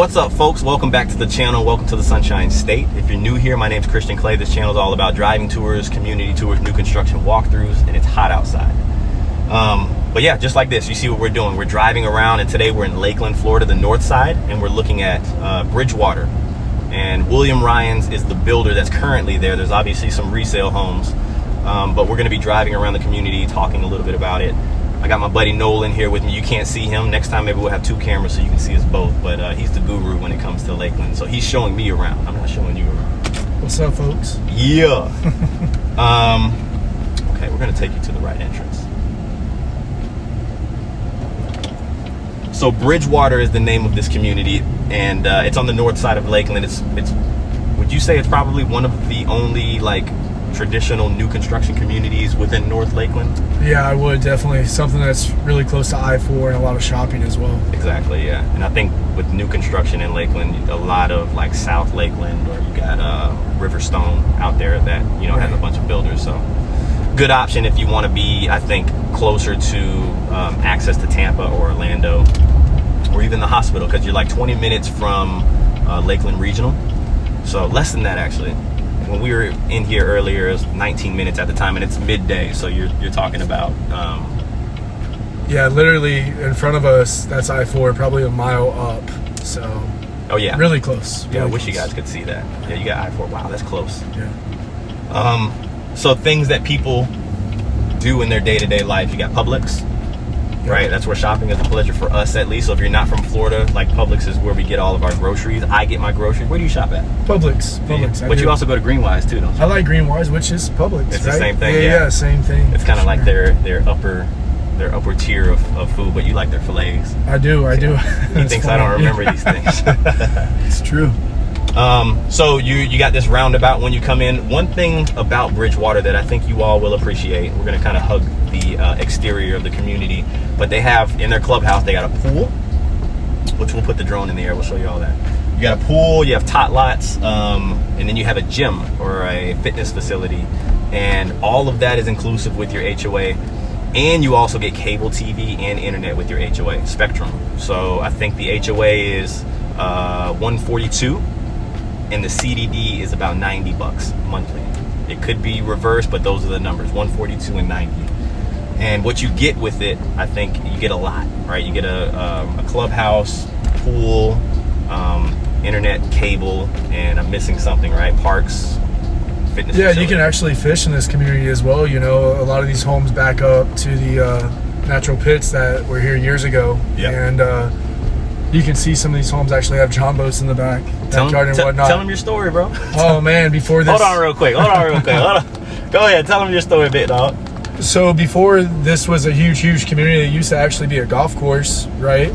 What's up, folks? Welcome back to the channel. Welcome to the Sunshine State. If you're new here, my name's Clay. This channel is all about driving tours, community tours, new construction walkthroughs, and it's hot outside. But yeah, just like this, you see what we're doing. We're driving around, and today we're in Lakeland, Florida, the north side, and we're looking at Bridgewater. And William Ryan's is the builder that's currently there. There's obviously some resale homes, but we're going to be driving around the community, talking a little bit about it. I got my buddy Nolan here with me. You can't see him. Next time maybe we'll have two cameras so you can see us both, but he's the guru when it comes to Lakeland. So he's showing me around. I'm not showing you around. What's up, folks? Yeah. Okay, we're going to take you to the right entrance. So Bridgewater is the name of this community, and it's on the north side of Lakeland. It's would you say it's probably one of the only like traditional new construction communities within North Lakeland? Yeah, I would definitely. Something that's really close to I-4 and a lot of shopping as well. Exactly, yeah. And I think with new construction in Lakeland, a lot of like South Lakeland, or you got Riverstone out there that has a bunch of builders. So good option if you want to be, I think, closer to access to Tampa or Orlando, or even the hospital, because you're like 20 minutes from Lakeland Regional. So less than that, actually. When we were in here earlier, it was 19 minutes at the time, and it's midday, so you're talking about yeah, literally in front of us, that's I-4, probably a mile up. So oh yeah, really close. Yeah, really I wish close. you guys could see that. Yeah, you got I-4. Wow, that's close. Yeah. So things that people do in their day-to-day life, you got Publix. Right, that's where shopping is a pleasure for us, at least. So if you're not from Florida, like Publix is where we get all of our groceries. I get my groceries. Where do you shop at? Publix. But you also go to Greenwise too, don't you? I like Greenwise, which is Publix. It's right? the same thing. Yeah, same thing. It's kind of like their upper tier of food, but you like their fillets. I do. He thinks I don't remember these things. It's true. So you got this roundabout when you come in. One thing about Bridgewater that I think you all will appreciate, we're going to kind of hug the exterior of the community, but they have in their clubhouse, they got a pool, which we'll put the drone in the air, we'll show you all that. You got a pool, you have tot lots, and then you have a gym or a fitness facility, and all of that is inclusive with your HOA, and you also get cable TV and internet with your HOA Spectrum. So I think the HOA is $142, and the CDD is about $90 monthly. It could be reversed, but those are the numbers, 142 and 90. And what you get with it, I think you get a lot, right? You get a clubhouse, pool, internet, cable, and I'm missing something, right? Parks, fitness facility. You can actually fish in this community as well. A lot of these homes back up to the natural pits that were here years ago. Yep. And you can see some of these homes actually have john boats in the back, backyard and whatnot. Tell them your story, bro. Oh man, before this. Hold on real quick. Hold on. Go ahead, tell them your story a bit, dog. So before this was a huge community, it used to actually be a golf course, right?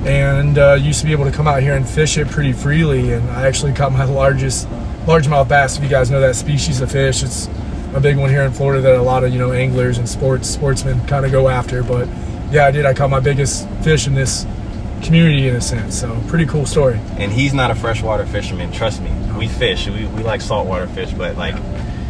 And used to be able to come out here and fish it pretty freely. And I actually caught my largemouth bass. If you guys know that species of fish, it's a big one here in Florida that a lot of anglers and sportsmen kind of go after. But yeah, I did. I caught my biggest fish in this community in a sense. So pretty cool story. And he's not a freshwater fisherman, trust me. We fish. We like saltwater fish, but like.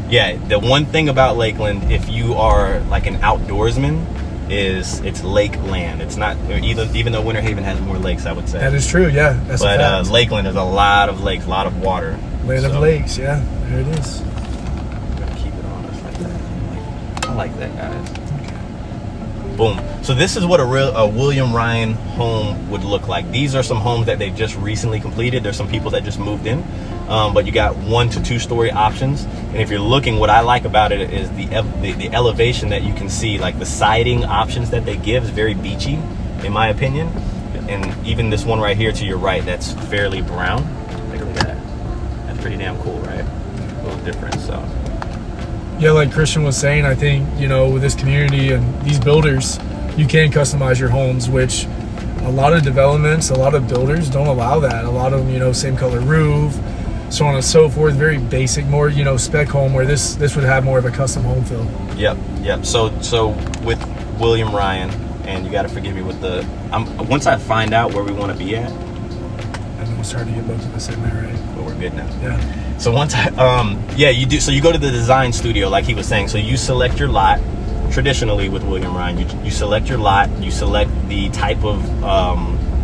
Yeah, the one thing about Lakeland, if you are like an outdoorsman, is it's Lakeland. It's not, even though Winter Haven has more lakes, I would say. That is true, yeah. That's but a fact. Lakeland is a lot of lakes, a lot of water. Land of lakes, yeah. There it is. I'm gonna keep it on us like that. I like that, guys. Okay. Boom. So this is what a William Ryan home would look like. These are some homes that they've just recently completed. There's some people that just moved in. But you got 1 to 2 story options, and if you're looking, what I like about it is the elevation that you can see. Like the siding options that they give is very beachy, in my opinion. And even this one right here to your right, that's fairly brown. Take a look at that. That's pretty damn cool, right? A little different. So yeah, like Christian was saying, I think with this community and these builders, you can customize your homes, which a lot of developments, a lot of builders don't allow that. A lot of them, same color roof, so on and so forth, very basic, more spec home, where this would have more of a custom home feel. Yep. So with William Ryan, and you got to forgive me with the once I find out where we want to be at, I know it's hard to get both of us in there, right? But we're good now. Yeah. So once you do. So you go to the design studio, like he was saying. So you select your lot. Traditionally with William Ryan, you select your lot. You select the type of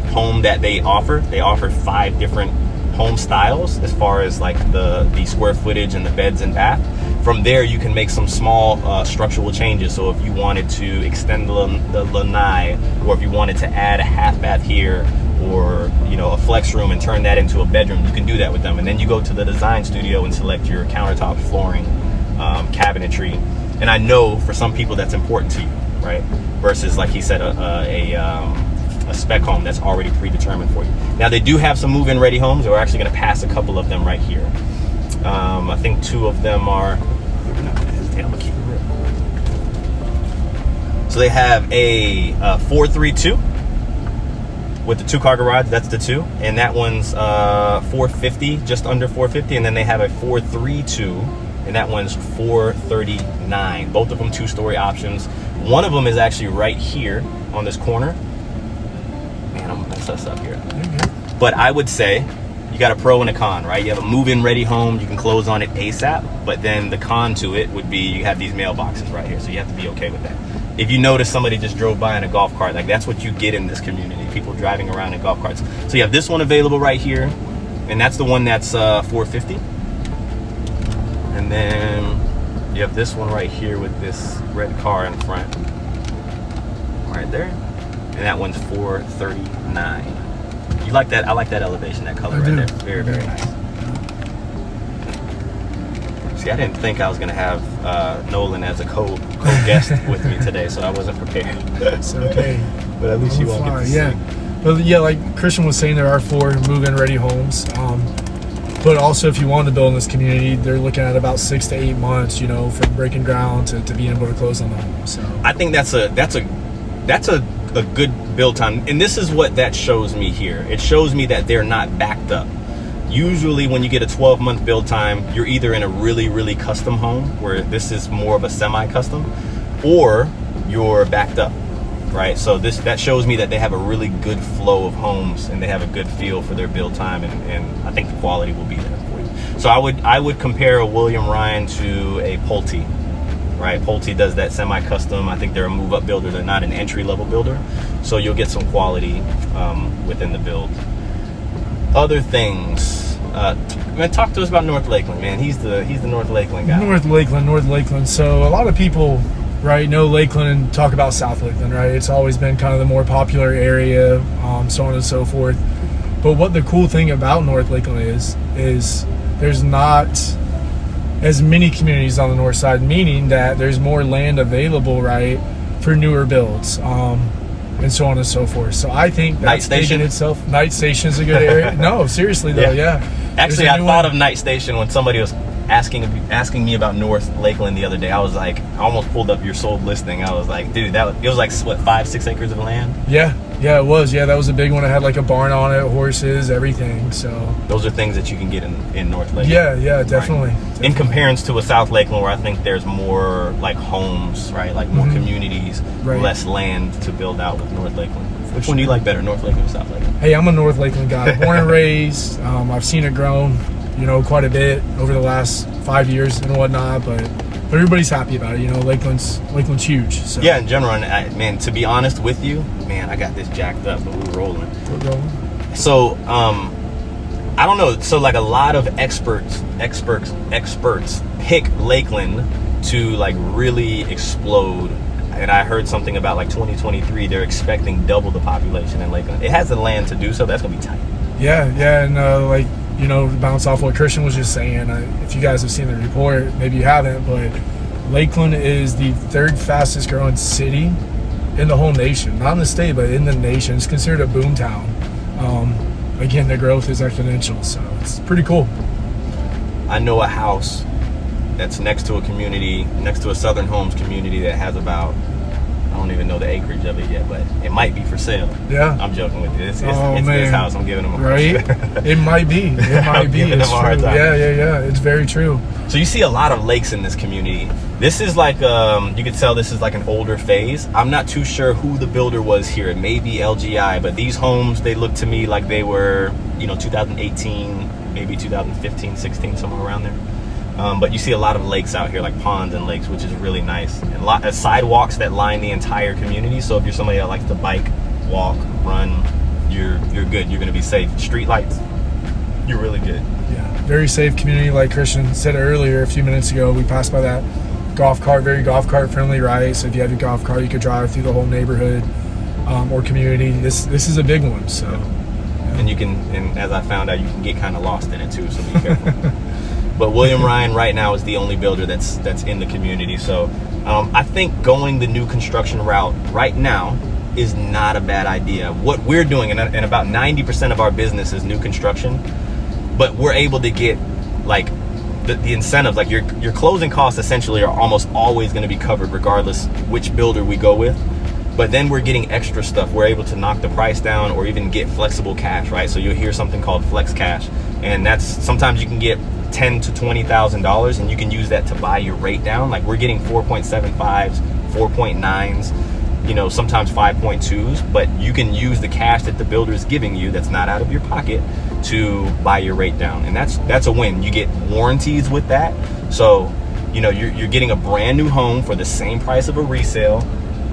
home that they offer. They offer 5 different home styles as far as like the square footage and the beds and bath. From there, you can make some small structural changes. So if you wanted to extend the lanai, or if you wanted to add a half bath here, or a flex room and turn that into a bedroom, you can do that with them. And then you go to the design studio and select your countertops, flooring, cabinetry. And I know for some people that's important to you, right? Versus, like he said, a spec home that's already predetermined for you. Now they do have some move-in ready homes. We're actually going to pass a couple of them right here. I think 2 of them are. I'm gonna keep it real. So they have a 432 with the 2-car garage. That's the 2, and that one's 450, just under 450. And then they have a 432, and that one's 439. Both of them 2-story options. One of them is actually right here on this corner. Man, I'm gonna mess us up here. Mm-hmm. But I would say you got a pro and a con, right? You have a move-in ready home, you can close on it ASAP, but then the con to it would be you have these mailboxes right here, so you have to be okay with that. If you notice somebody just drove by in a golf cart, like that's what you get in this community, people driving around in golf carts. So you have this one available right here, and that's the one that's 450. And then you have this one right here with this red car in front, right there, and that one's 439. You like that? I like that elevation, that color right there. Very, very nice. See, I didn't think I was going to have Nolan as a co-guest with me today, so I wasn't prepared. It's okay. But at least you won't get to see. But yeah, like Christian was saying, there are 4 move-in ready homes. But also, if you want to build in this community, they're looking at about 6 to 8 months, from breaking ground to being able to close on the home. So I think that's a good build time, and this is what that shows me here. It shows me that they're not backed up. Usually when you get a 12-month build time, you're either in a really custom home, where this is more of a semi-custom, or you're backed up, right? So that shows me that they have a really good flow of homes, and they have a good feel for their build time, and I think the quality will be there for you. So I would compare a William Ryan to a Pulte. Right, Pulte does that semi-custom. I think they're a move-up builder. They're not an entry-level builder, so you'll get some quality within the build. Other things, man, talk to us about North Lakeland, man. He's the North Lakeland guy. North Lakeland. So a lot of people, right, know Lakeland and talk about South Lakeland, right? It's always been kind of the more popular area, so on and so forth. But what the cool thing about North Lakeland is there's not as many communities on the north side, meaning that there's more land available, right, for newer builds, and so on and so forth. So I think Night Station itself, Night Station is a good area. No, seriously though, yeah. Actually, I thought of Night Station when somebody was asking me about North Lakeland the other day. I was like, I almost pulled up your sold listing. I was like, dude, it was like what, 5-6 acres of land? Yeah, it was. Yeah, that was a big one. It had like a barn on it, horses, everything. So those are things that you can get in North Lakeland. Yeah, definitely. Right. In comparison to a South Lakeland, where I think there's more like homes, right, like more communities, less land to build out with North Lakeland. Which one do you like better, North Lakeland or South Lakeland? Hey, I'm a North Lakeland guy, born and raised. I've seen it grown, quite a bit over the last 5 years and whatnot, but everybody's happy about it. Lakeland's huge. So. Yeah, in general, and man, to be honest with you, man, I got this jacked up, but we're rolling. So, I don't know. So, like a lot of experts pick Lakeland to like really explode. And I heard something about like 2023, they're expecting double the population in Lakeland. It has the land to do so. That's gonna be tight. Yeah, and to bounce off what Christian was just saying, if you guys have seen the report, maybe you haven't, but Lakeland is the 3rd fastest growing city in the whole nation. Not in the state, but in the nation. It's considered a boom town. Again, the growth is exponential, so it's pretty cool. I know a house that's next to a community, next to a Southern Homes community that has about, I don't even know the acreage of it yet, but it might be for sale. Yeah. I'm joking with you. It's this house. I'm giving them a hard time. Right? It might be. I'm giving them a hard time. Yeah. It's very true. So you see a lot of lakes in this community. This is like, you could tell this is like an older phase. I'm not too sure who the builder was here. It may be LGI, but these homes, they look to me like they were, 2018, maybe 2015, 16, somewhere around there. But you see a lot of lakes out here, like ponds and lakes, which is really nice. And a lot of sidewalks that line the entire community. So if you're somebody that likes to bike, walk, run, you're good. You're going to be safe. Street lights, you're really good. Yeah, very safe community. Like Christian said earlier a few minutes ago, we passed by that golf cart, very golf cart friendly, right? So if you have your golf cart, you could drive through the whole neighborhood or community. This is a big one. So, and you can, and as I found out, you can get kind of lost in it too. So be careful. But William Ryan right now is the only builder that's in the community. So I think going the new construction route right now is not a bad idea. What we're doing, and about 90% of our business is new construction, but we're able to get like the incentives, like your closing costs essentially are almost always going to be covered regardless which builder we go with. But then we're getting extra stuff. We're able to knock the price down or even get flexible cash, right? So you'll hear something called flex cash, and that's sometimes you can get $10,000 to $20,000, and you can use that to buy your rate down. Like we're getting 4.75s, 4.9s, you know, sometimes 5.2s, but you can use the cash that the builder is giving you that's not out of your pocket to buy your rate down, and that's a win. You get warranties with that, so you know you're getting a brand new home for the same price of a resale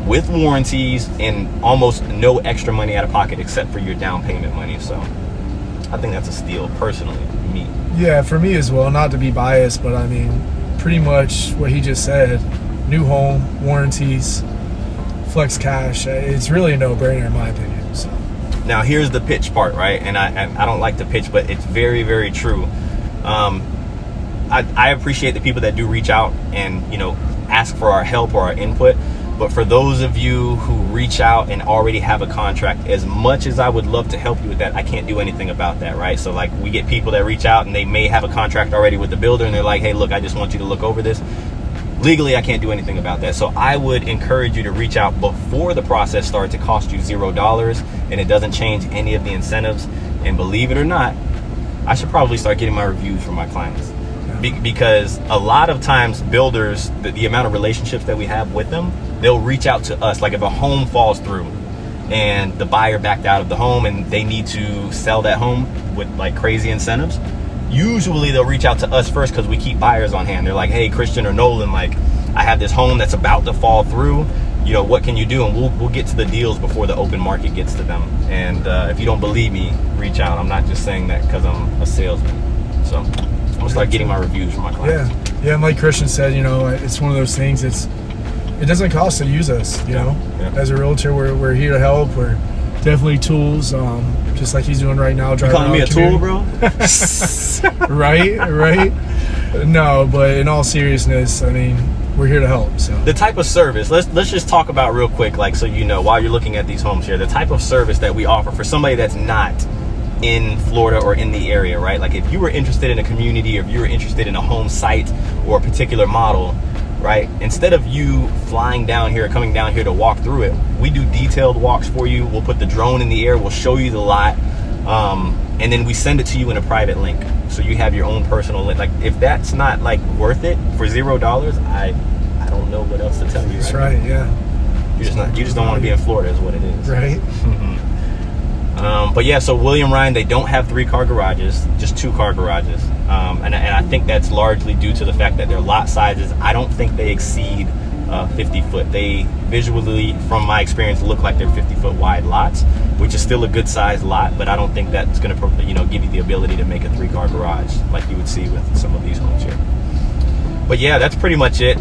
with warranties and almost no extra money out of pocket except for your down payment money. So I think that's a steal, personally, me. Yeah, for me as well, not to be biased, but I mean, pretty much what he just said, new home, warranties, flex cash, it's really a no-brainer in my opinion. So now here's the pitch part, right? And I don't like to pitch, but it's very, very true. I appreciate the people that do reach out and, you know, ask for our help or our input. But for those of you who reach out and already have a contract, as much as I would love to help you with that, I can't do anything about that, right? So like we get people that reach out and they may have a contract already with the builder and they're like, hey, look, I just want you to look over this. Legally, I can't do anything about that. So I would encourage you to reach out before the process starts. It costs you $0 and it doesn't change any of the incentives. And believe it or not, I should probably start getting my reviews from my clients. Because a lot of times builders, the amount of relationships that we have with them, they'll reach out to us. Like if a home falls through and the buyer backed out of the home and they need to sell that home with like crazy incentives, usually they'll reach out to us first because we keep buyers on hand. They're like, hey, Christian or Nolan, like I have this home that's about to fall through. You know, what can you do? And we'll get to the deals before the open market gets to them. And if you don't believe me, reach out. I'm not just saying that because I'm a salesman. So I'm gonna start getting my reviews from my clients. Yeah, and like Christian said, you know, it's one of those things. It doesn't cost to use us. You know, as a realtor, we're here to help. We're definitely tools. Just like he's doing right now. You calling me a tool, bro? right. No, but in all seriousness, I mean, we're here to help. So the type of service, let's just talk about real quick, like so you know, while you're looking at these homes here, the type of service that we offer for somebody that's not in Florida or in the area, right? Like if you were interested in a community, or if you were interested in a home site or a particular model, right? Instead of you flying down here, coming down here to walk through it, we do detailed walks for you. We'll put the drone in the air, we'll show you the lot, and then we send it to you in a private link. So you have your own personal link. Like if that's not like worth it for $0, I don't know what else to tell you. That's right, yeah. You just don't want to be in Florida is what it is. Right. But yeah, so William Ryan, they don't have 3-car garages, just 2-car garages. And I think that's largely due to the fact that their lot sizes, I don't think they exceed 50 foot. They visually, from my experience, look like they're 50 foot wide lots, which is still a good sized lot, but I don't think that's going to, you know, give you the ability to make a 3-car garage like you would see with some of these homes here. But yeah, that's pretty much it.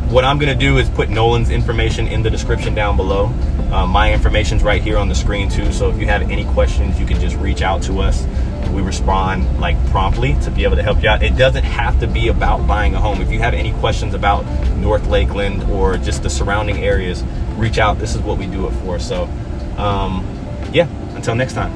What I'm going to do is put Nolan's information in the description down below. My information's right here on the screen too, so if you have any questions, you can just reach out to us. We respond like promptly to be able to help you out. It doesn't have to be about buying a home. If you have any questions about North Lakeland or just the surrounding areas, reach out. This is what we do it for. So yeah, until next time.